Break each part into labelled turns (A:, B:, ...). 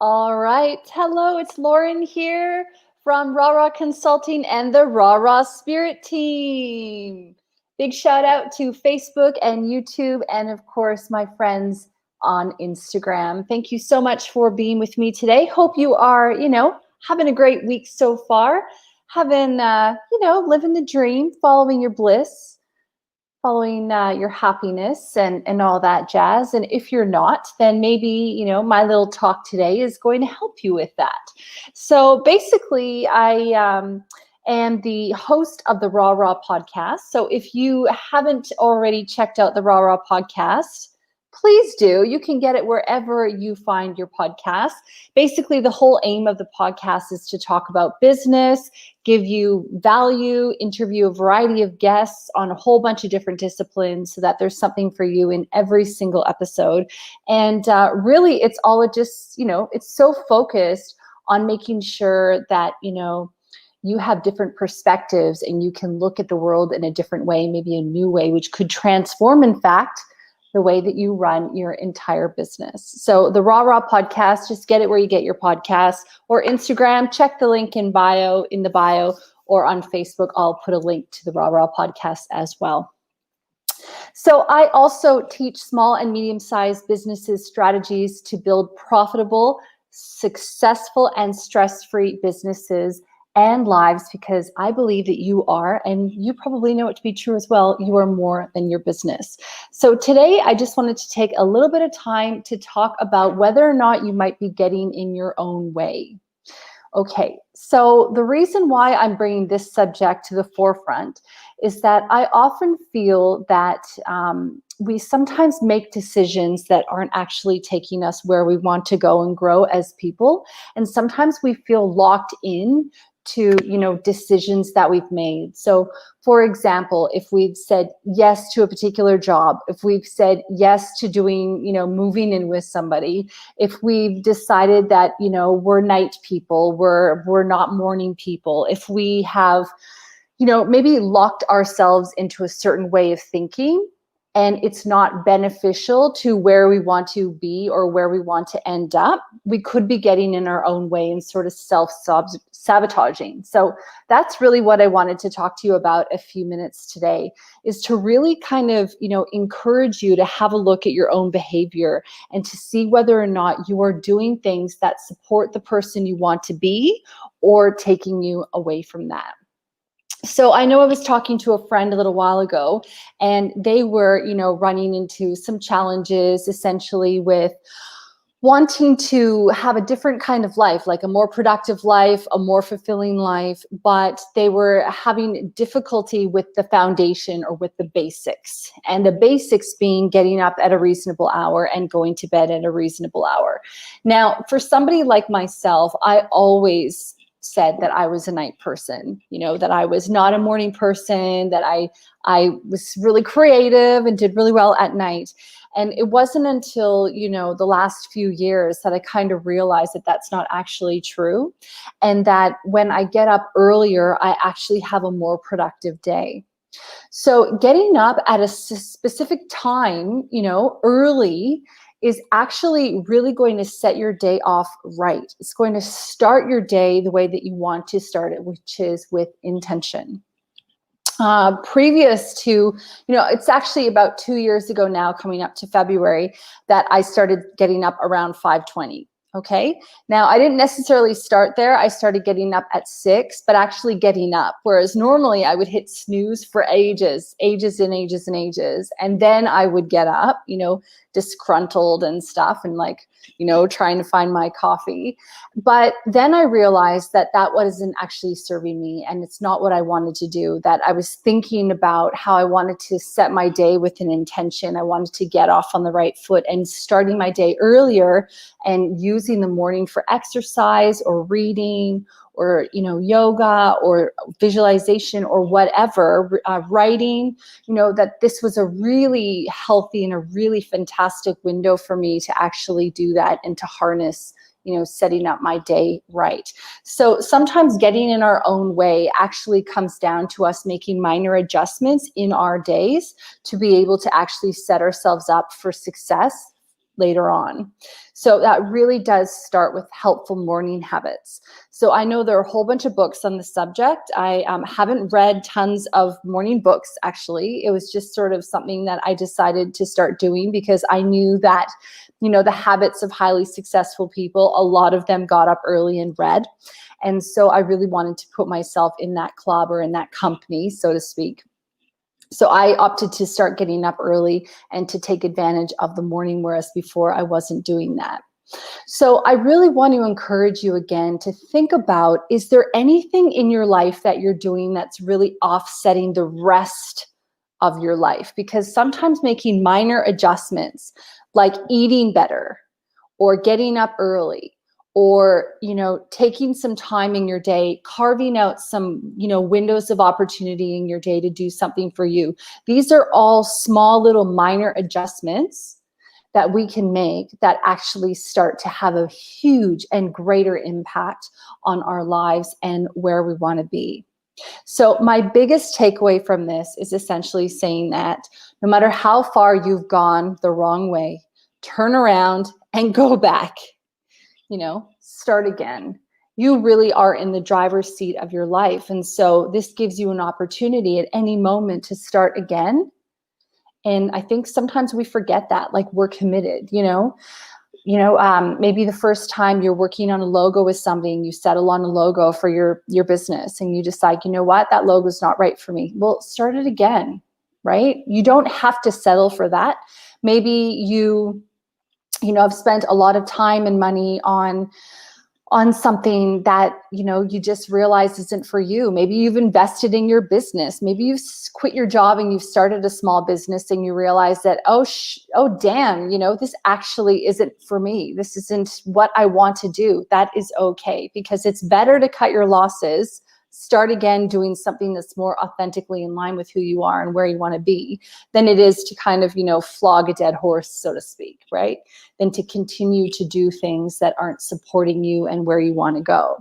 A: All right. Hello, it's Lauren here from Raw Raw Consulting and the Raw Raw Spirit Team. Big shout out to Facebook and YouTube, and of course, my friends on Instagram. Thank you so much for being with me today. Hope you are, having a great week so far, having, living the dream, following your bliss, following your happiness and all that jazz. And if you're not, then maybe, my little talk today is going to help you with that. So basically, I am the host of the Raw Raw podcast. So if you haven't already checked out the Raw Raw podcast, please do. You can get it wherever you find your podcast. Basically, the whole aim of the podcast is to talk about business, give you value, interview a variety of guests on a whole bunch of different disciplines so that there's something for you in every single episode. And really, it's all just, it's so focused on making sure that, you have different perspectives and you can look at the world in a different way, maybe a new way, which could transform, in fact, the way that you run your entire business. So the Raw Raw podcast, just get it where you get your podcasts, or Instagram, check the link in the bio, or on Facebook, I'll put a link to the Raw Raw podcast as well. So I also teach small and medium-sized businesses strategies to build profitable, successful, and stress-free businesses and lives, because I believe that you are, and you probably know it to be true as well, you are more than your business. So today I just wanted to take a little bit of time to talk about whether or not you might be getting in your own way. Okay, so the reason why I'm bringing this subject to the forefront is that I often feel that we sometimes make decisions that aren't actually taking us where we want to go and grow as people. And sometimes we feel locked in to, decisions that we've made. So for example, if we've said yes to a particular job, if we've said yes to doing, moving in with somebody, if we've decided that, we're night people, we're not morning people, if we have, maybe locked ourselves into a certain way of thinking, and it's not beneficial to where we want to be or where we want to end up, we could be getting in our own way and sort of self-sabotaging. So that's really what I wanted to talk to you about a few minutes today, is to really kind of, encourage you to have a look at your own behavior and to see whether or not you are doing things that support the person you want to be or taking you away from that. So I know I was talking to a friend a little while ago, and they were, running into some challenges essentially with wanting to have a different kind of life, like a more productive life, a more fulfilling life, but they were having difficulty with the foundation or with the basics. And the basics being getting up at a reasonable hour and going to bed at a reasonable hour. Now, for somebody like myself, I always said that I was a night person, that I was not a morning person, that I was really creative and did really well at night. And it wasn't until, the last few years that I kind of realized that that's not actually true. And that when I get up earlier, I actually have a more productive day. So getting up at a specific time, early, is actually really going to set your day off right. It's going to start your day the way that you want to start it, which is with intention. Previous to, it's actually about 2 years ago now, coming up to February, that I started getting up around 5:20. Okay. Now, I didn't necessarily start there. I started getting up at 6, but actually getting up. Whereas normally I would hit snooze for ages and ages and ages. And then I would get up, disgruntled and stuff, and trying to find my coffee. But then I realized that that wasn't actually serving me, and it's not what I wanted to do. That I was thinking about how I wanted to set my day with an intention. I wanted to get off on the right foot and starting my day earlier and using the morning for exercise or reading or, yoga or visualization or whatever, writing, that this was a really healthy and a really fantastic window for me to actually do that and to harness, setting up my day right. So sometimes getting in our own way actually comes down to us making minor adjustments in our days to be able to actually set ourselves up for success, later on. So that really does start with helpful morning habits. So I know there are a whole bunch of books on the subject. I haven't read tons of morning books, actually. It was just sort of something that I decided to start doing because I knew that, the habits of highly successful people, a lot of them got up early and read. And so I really wanted to put myself in that club or in that company, so to speak. So I opted to start getting up early and to take advantage of the morning, whereas before I wasn't doing that. So I really want to encourage you again to think about, is there anything in your life that you're doing that's really offsetting the rest of your life? Because sometimes making minor adjustments like eating better or getting up early or, taking some time in your day, carving out some, windows of opportunity in your day to do something for you. These are all small little minor adjustments that we can make that actually start to have a huge and greater impact on our lives and where we want to be. So my biggest takeaway from this is essentially saying that no matter how far you've gone the wrong way, turn around and go back. Start again. You really are in the driver's seat of your life. And so this gives you an opportunity at any moment to start again. And I think sometimes we forget that, like we're committed, maybe the first time you're working on a logo with somebody and you settle on a logo for your business and you decide, that logo is not right for me. Well, start it again, right? You don't have to settle for that. Maybe you have spent a lot of time and money on something that, you just realize isn't for you. Maybe you've invested in your business. Maybe you've quit your job and you've started a small business and you realize that, oh damn, this actually isn't for me. This isn't what I want to do. That is okay, because it's better to cut your losses, start again doing something that's more authentically in line with who you are and where you want to be, than it is to kind of, flog a dead horse, so to speak, right? Than to continue to do things that aren't supporting you and where you want to go.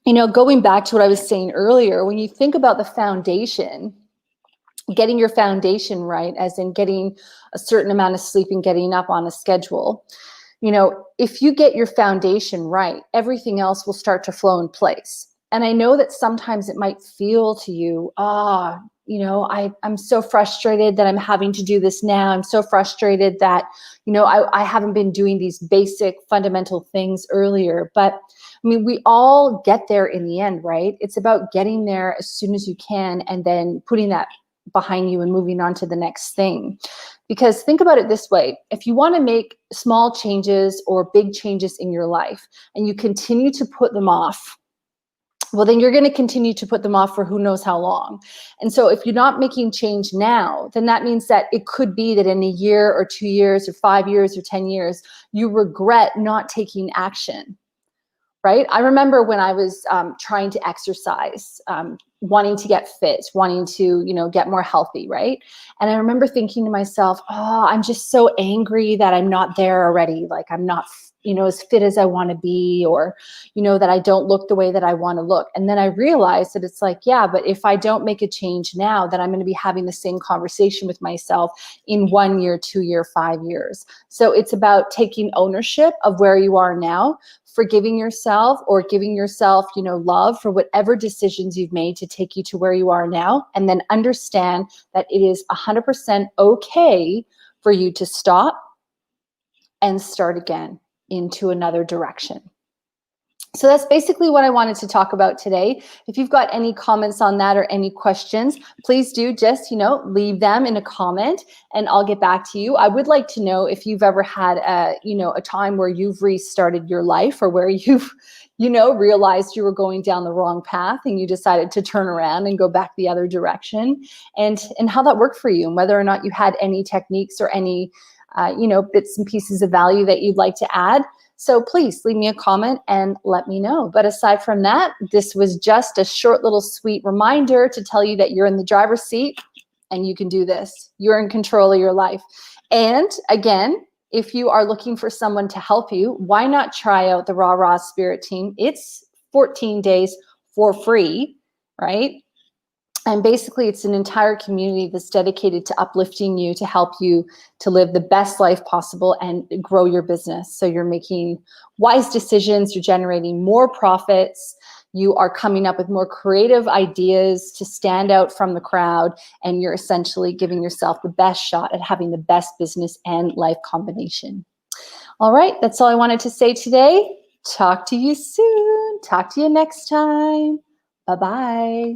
A: Going back to what I was saying earlier, when you think about the foundation, getting your foundation right, as in getting a certain amount of sleep and getting up on a schedule, if you get your foundation right, everything else will start to flow in place. And I know that sometimes it might feel to you, I'm so frustrated that I'm having to do this now. I'm so frustrated that, I haven't been doing these basic fundamental things earlier. But we all get there in the end, right? It's about getting there as soon as you can and then putting that behind you and moving on to the next thing. Because think about it this way: if you want to make small changes or big changes in your life and you continue to put them off, well, then you're going to continue to put them off for who knows how long. And so if you're not making change now, then that means that it could be that in a year or 2 years or 5 years or 10 years, you regret not taking action. Right? I remember when I was trying to exercise, wanting to get fit, wanting to, get more healthy, right? And I remember thinking to myself, oh, I'm just so angry that I'm not there already. Like I'm not, as fit as I want to be, or, that I don't look the way that I want to look. And then I realized that it's like, yeah, but if I don't make a change now, then I'm going to be having the same conversation with myself in 1 year, 2 year, 5 years. So it's about taking ownership of where you are now, forgiving yourself or giving yourself, love for whatever decisions you've made to take you to where you are now. And then understand that it is 100% okay for you to stop and start again into another direction. So that's basically what I wanted to talk about today. If you've got any comments on that or any questions, please do just, leave them in a comment and I'll get back to you. I would like to know if you've ever had a time where you've restarted your life, or where you've, realized you were going down the wrong path and you decided to turn around and go back the other direction, and how that worked for you, and whether or not you had any techniques or any, bits and pieces of value that you'd like to add. So please leave me a comment and let me know. But aside from that, this was just a short little sweet reminder to tell you that you're in the driver's seat and you can do this. You're in control of your life. And again, if you are looking for someone to help you, why not try out the Raw Raw Spirit Team? It's 14 days for free, right? And basically, it's an entire community that's dedicated to uplifting you, to help you to live the best life possible and grow your business. So you're making wise decisions, you're generating more profits, you are coming up with more creative ideas to stand out from the crowd, and you're essentially giving yourself the best shot at having the best business and life combination. All right, that's all I wanted to say today. Talk to you soon. Talk to you next time. Bye-bye.